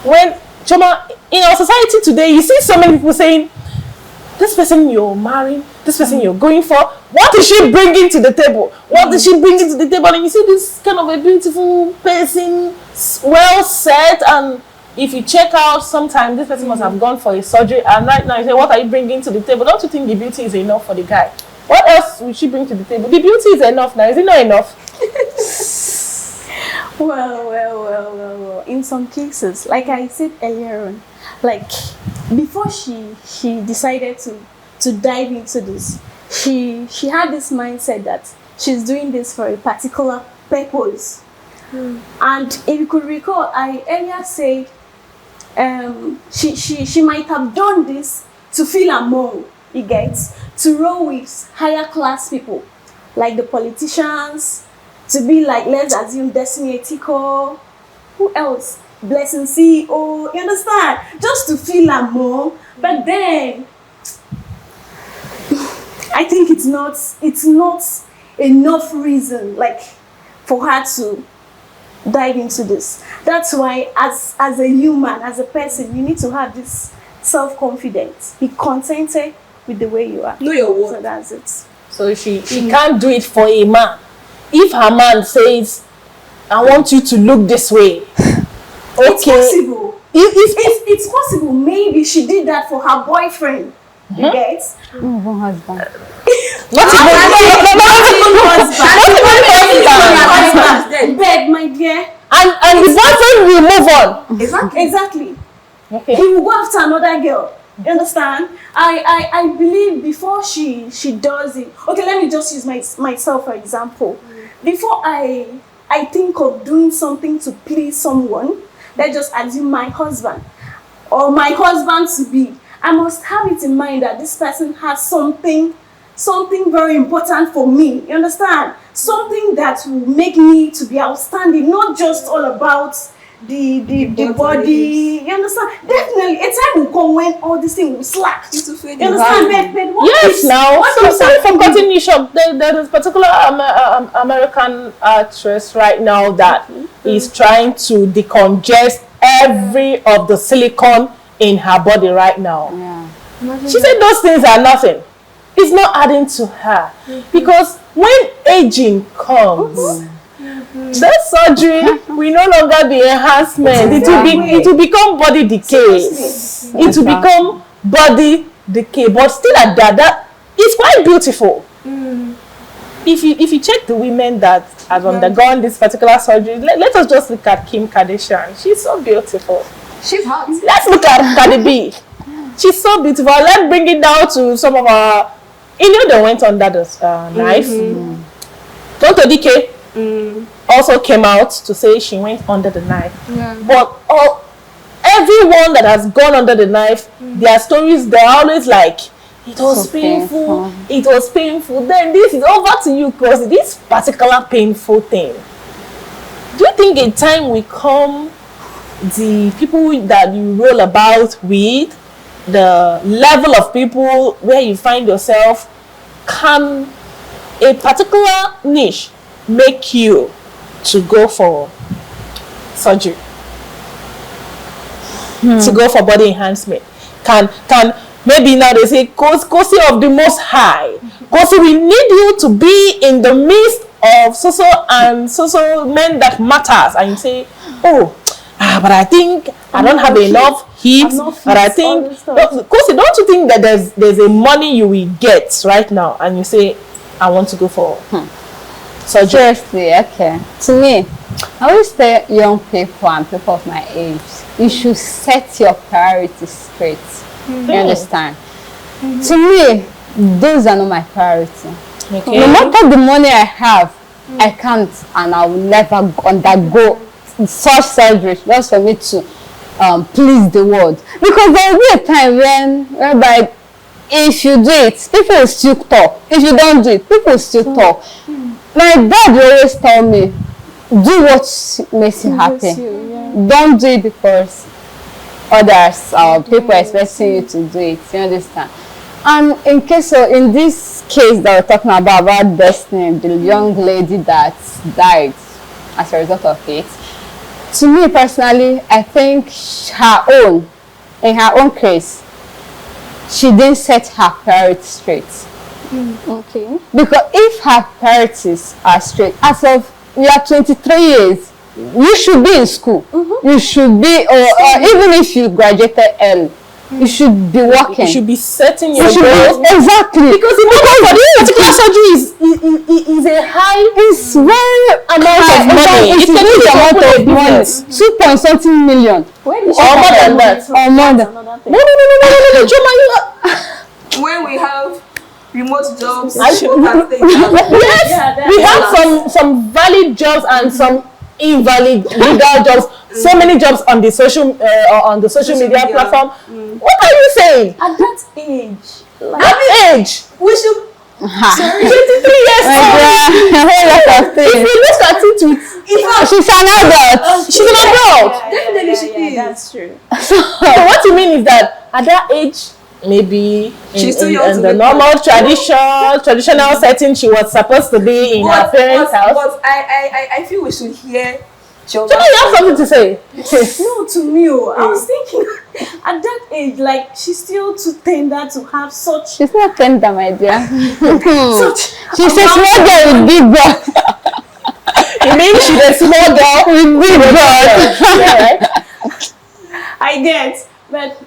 when Choma, in our society today, you see so many people saying, this person you're marrying, this person you're going for, what is she bringing to the table? What is she bringing to the table? And you see this kind of a beautiful person, well set, and if you check out, sometimes this person must have gone for a surgery, and right now you say, what are you bringing to the table? Don't you think the beauty is enough for the guy? What else will she bring to the table? The beauty is enough now. Is it not enough? Well. In some cases, like I said earlier on, like before she decided to dive into this, she had this mindset that she's doing this for a particular purpose. And if you could recall, I earlier said she might have done this to feel among, you get, to roll with higher class people, like the politicians, to be like, let's assume Destiny Etiko, who else? Blessing CEO, you understand? Just to feel among. But then I think it's not enough reason like for her to dive into this. That's why as a human, as a person, you need to have this self-confidence. Be contented with the way you are. Know your worth. So that's it. So she can't do it for a man. If her man says, I want you to look this way, okay. It's possible. It's possible. Maybe she did that for her boyfriend. You get? husband. Not husband. Bed, my dear. And the boyfriend will move on. Exactly. Okay. He will go after another girl. You understand? I believe before she does it. Okay, let me just use myself for example. Before I think of doing something to please someone, let's just assume my husband or my husband to be, I must have it in mind that this person has something very important for me. You understand? Something that will make me to be outstanding, not just all about the body. You understand? Definitely, a time will come when all these things will slack. You understand? But yes, now. Sorry for cutting you short. There is a particular American actress right now that is trying to decongest every of the silicone in her body right now. Yeah. She said those things are nothing. It's not adding to her. Because when aging comes, that surgery will no longer be enhancement. It will become body decay. It will become body decay. But still at that it's quite beautiful. If you check the women that have undergone this particular surgery, let us just look at Kim Kardashian. She's so beautiful. She's hot. Let's look at Cardi B. She's so beautiful. Let's bring it down to some of our. You know, they went under the knife. Don't decay. also came out to say she went under the knife. Yeah. But everyone that has gone under the knife, their stories, they're always like, it was So painful, painful. it was painful. Then this is over to you because this particular painful thing. Do you think a time will come, the people that you roll about with, the level of people where you find yourself, can a particular niche make you to go for surgery, to go for body enhancement? Can maybe now they say, Kosi of the Most High, Kosi, we need you to be in the midst of so and so men that matters, and you say, oh, but I think I don't have enough hips, but I think, Kosi, don't you think that there's a money you will get right now, and you say, I want to go for surgery? Seriously, okay. To me, I always tell young people and people of my age, you should set your priorities straight. You understand? To me, those are not my priority. Okay. No matter the money I have, I can't and I will never undergo such surgery just for me to please the world. Because there will be a time whereby if you do it, people will still talk. If you don't do it, people will still talk. My dad will always tell me, do what makes you happy. Don't do it because others or people are expecting you to do it. You understand? And in this case that we're talking about Destiny, the young lady that died as a result of it, to me personally, I think in her own case, she didn't set her priorities straight. Okay. Because if her priorities are straight, as of you are 23 years, you should be in school. You should be, or even if you graduated early, you should be working. You should be setting your You should goals. be, exactly. Because the money for this particular surgery is a high It's very amount of money. It's a huge amount of money. 2.something million. Where did Or more than that. Or more than. No, Choma, When we have remote jobs, yes, we have some valid jobs and some invalid legal jobs. So many jobs on the social media platform. What are you saying? At that age, That age, we should 23 years old. If you look at it with, She's an adult. she's an adult. Definitely she is. That's true. So what you mean is that at that age, maybe She's too young in to the be normal traditional setting, she was supposed to be in her parents' house. But I feel we should hear Choma, you have something to say? No, to me, I was thinking at that age, like she's still too tender to have such. She's not tender, my dear. Such She's a small girl with big butt. You mean she's a small girl with big butt? Yeah, right? I get, but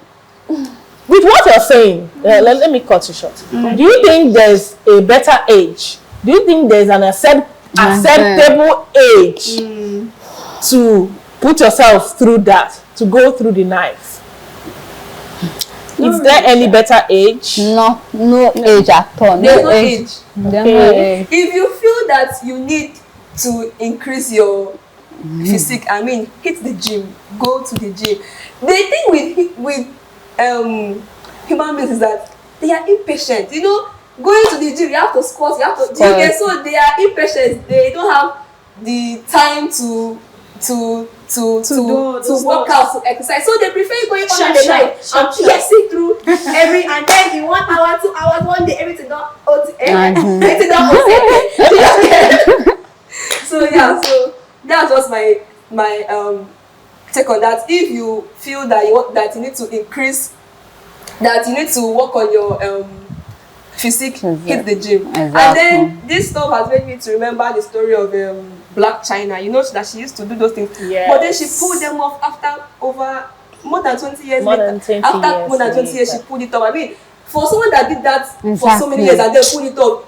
With what you're saying, let me cut you short. Do you think there's a better age? Do you think there's an acceptable age to put yourself through that, to go through the knife? Is there any better age? No age at all. There's no age. There's no age. If you feel that you need to increase your physique, I mean, hit the gym, go to the gym. The thing with human beings is that they are impatient. You know, going to the gym, you have to squat, you have to do it. So they are impatient. They don't have the time to work out, to exercise. So they prefer going on the night and piercing through every, and then in 1 hour, 2 hours, one day, everything done. Everything done. So yeah, so that's just my take on that. If you feel that you need to increase, that you need to work on your physique, hit the gym. And then this stuff has made me to remember the story of Black China. You know that she used to do those things, but then she pulled them off after over more than 20 years. More than 20 years, she pulled it off. I mean, for someone that did that for so many years and then pulled it off,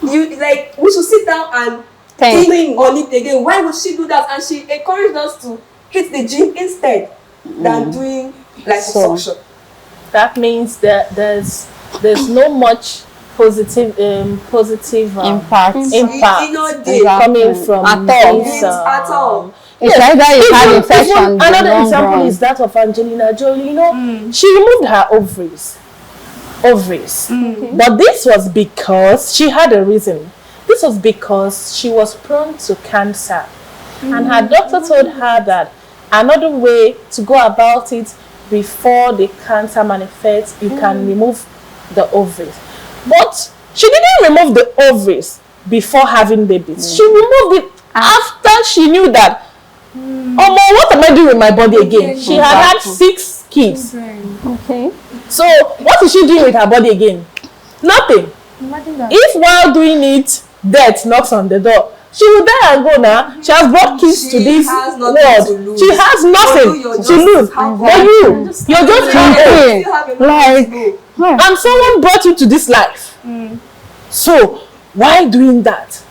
we should sit down and think on it again. Why would she do that? And she encouraged us to hit the gym instead than doing like suction. That means that there's no much positive Impact. coming from this. At all. It's either you have infection. Another example is that of Angelina Jolie. You know, she removed her ovaries. But this was because she had a reason. This was because she was prone to cancer. And her doctor told her that another way to go about it before the cancer manifests, you can remove the ovaries. But she didn't remove the ovaries before having babies. She removed it after she knew that, oh, what am I doing with my body again? She had 6 kids. Okay. So what is she doing with her body again? Nothing. If while doing it, death knocks on the door, she will die and go now. She has brought kids to this world. She has nothing to lose. But you're just happy. And someone brought you to this life. So why doing that?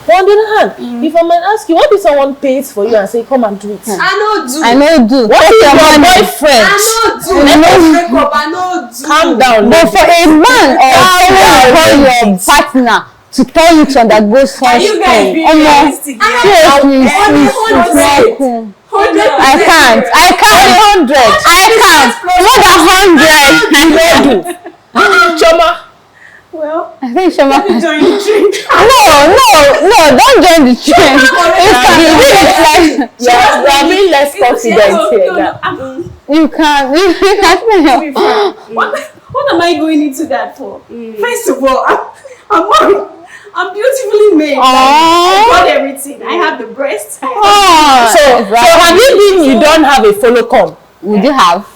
But on the other hand, if I might ask you, what if someone pays for you and say, come and do it? I know do. What if your boyfriend? I know do. Calm down. But for a man or your partner to tell you to undergo such you guys be thing, realistic? I can't. 100. I can't. More than 100. Choma. Well, I think Shema. join the drink. No, don't join the train. You're being less confident here. You can't. What am I going into that for? First of all, I'm beautifully made. I got everything. I have the breast. So have you been? You don't have a follow-come. Would you have?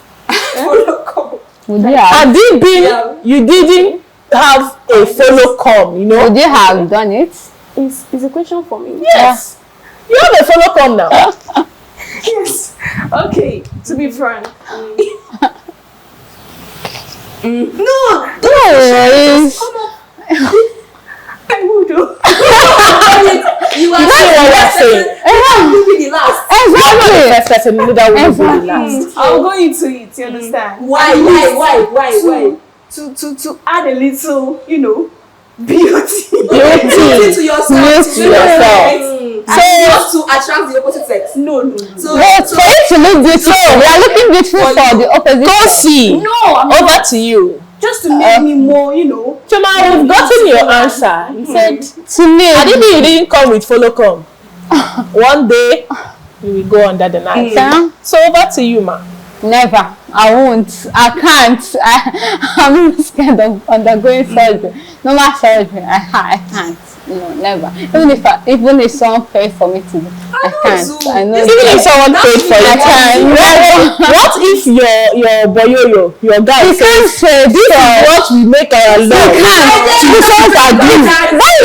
Would you have? Have you been? You didn't have a follow-come. You know. Would you have done it? Is a question for me. Yes. You have a follow-come now. Yes. Okay. To be frank. No. I will do. You are saying. You be the last. Exactly. First person, neither will be the last. I'll go into it. You understand? Why? To add a little, beauty. Beauty to yourself. So not to attract the opposite sex. No. But for it to look beautiful, we are looking beautiful for the opposite go sex. see. No, Over to you. just to make me more, Choma, we've gotten your answer. You said To me, I didn't come with follow-come. One day you will go under the knife. So over to you, ma. never. I won't. I can't. I'm scared of undergoing surgery. No matter surgery, I can't. Never. Even if someone paid for me to do, I can't. I know. Even if someone paid for you, what if your boyoyo, your guy says, this is what we make our love? You can't. You can't agree.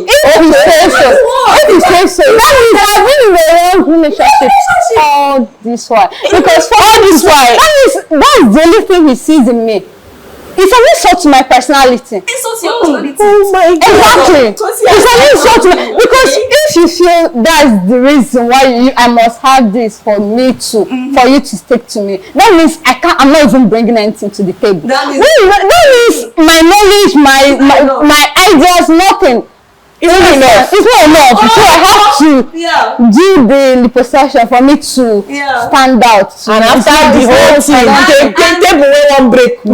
If you say so, that means I've been in a wrong relationship all this while. Because for all this while, that's the only thing he sees in me. It's an insult to my personality. Insult to your personality. Oh my God. Exactly. It's an insult to me. Because if you feel that's the reason why I must have this for me to, for you to stick to me, that means I'm not even bringing anything to the table. That means my knowledge, my ideas, nothing. It's not enough. So I have to do the liposuction for me to stand out. And after the whole thing, table one break.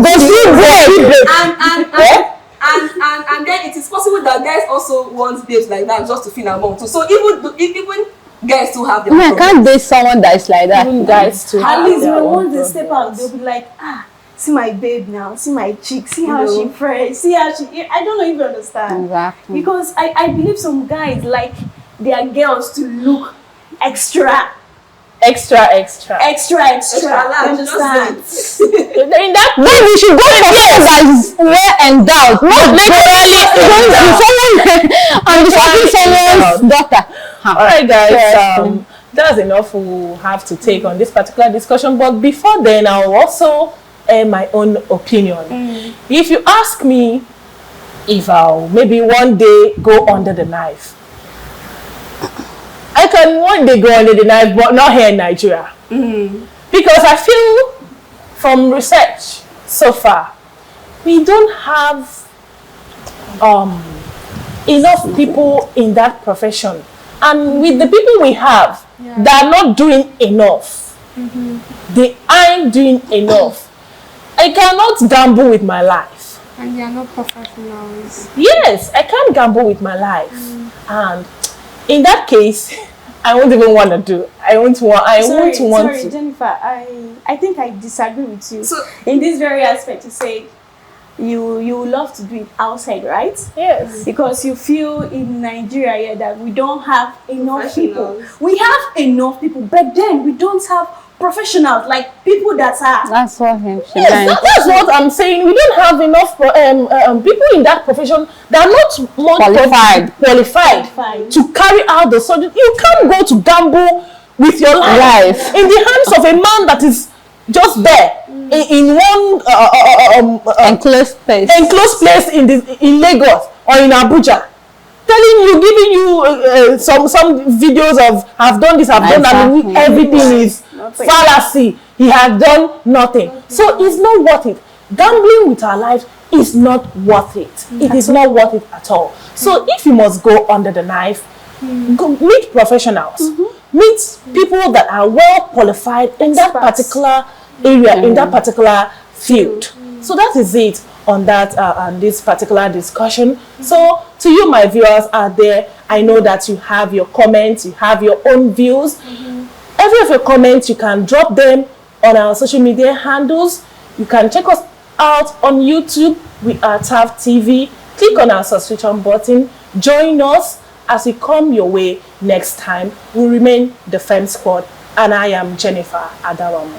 And then it is possible that guys also want babes like that just to feel among too. So even guys to have their I can't date someone that is like that. Even guys to At least when they step out, they'll be like, see my babe now, see my chick, see how she fresh, see how she. I don't know if you understand. Exactly. Because I believe some guys like their girls to look extra. extra. Understand? In that Then we should go for someone that is well endowed, not literally someone's daughter. All right, guys. That's enough we'll have to take on this particular discussion. But before then, I'll also air my own opinion. If you ask me if I'll maybe one day go under the knife, I can one day go under the knife, but not here in Nigeria. Because I feel from research so far, we don't have enough people in that profession. And with the people we have, they are not doing enough. They aren't doing enough. I cannot gamble with my life. And they are not professionals. Yes, I can't gamble with my life. And in that case, I won't even want to do. I won't want Sorry, to. Jennifer, I think I disagree with you. So In this very aspect, you say you love to do it outside, right? Yes. Because you feel in Nigeria that we don't have enough people. Professionals. We have enough people, but then we don't have professionals, like people that are. That's what she Yes, meant. that's what I'm saying. We don't have enough people in that profession that are not more qualified Qualified. to carry out the surgery. You can't go to gamble with your life in the hands of a man that is just there in one Enclosed space. enclosed place in Lagos or in Abuja, telling you, giving you some videos of I've done this, I've done that. Exactly. Everything is Nothing. fallacy. He has done nothing. So it's not worth it. Gambling with our lives is not worth it. It is not worth it at all. So if you must go under the knife, go meet professionals, meet people that are well qualified in that Experts. particular area, in that particular field. So that is it on that on this particular discussion. So to you, my viewers out there, I know that you have your comments, you have your own views. Every of your comments, you can drop them on our social media handles. You can check us out on YouTube. We are TAF TV. Click on our subscription button. Join us as we come your way next time. We remain the Femme Squad, and I am Jennifer Adawamo.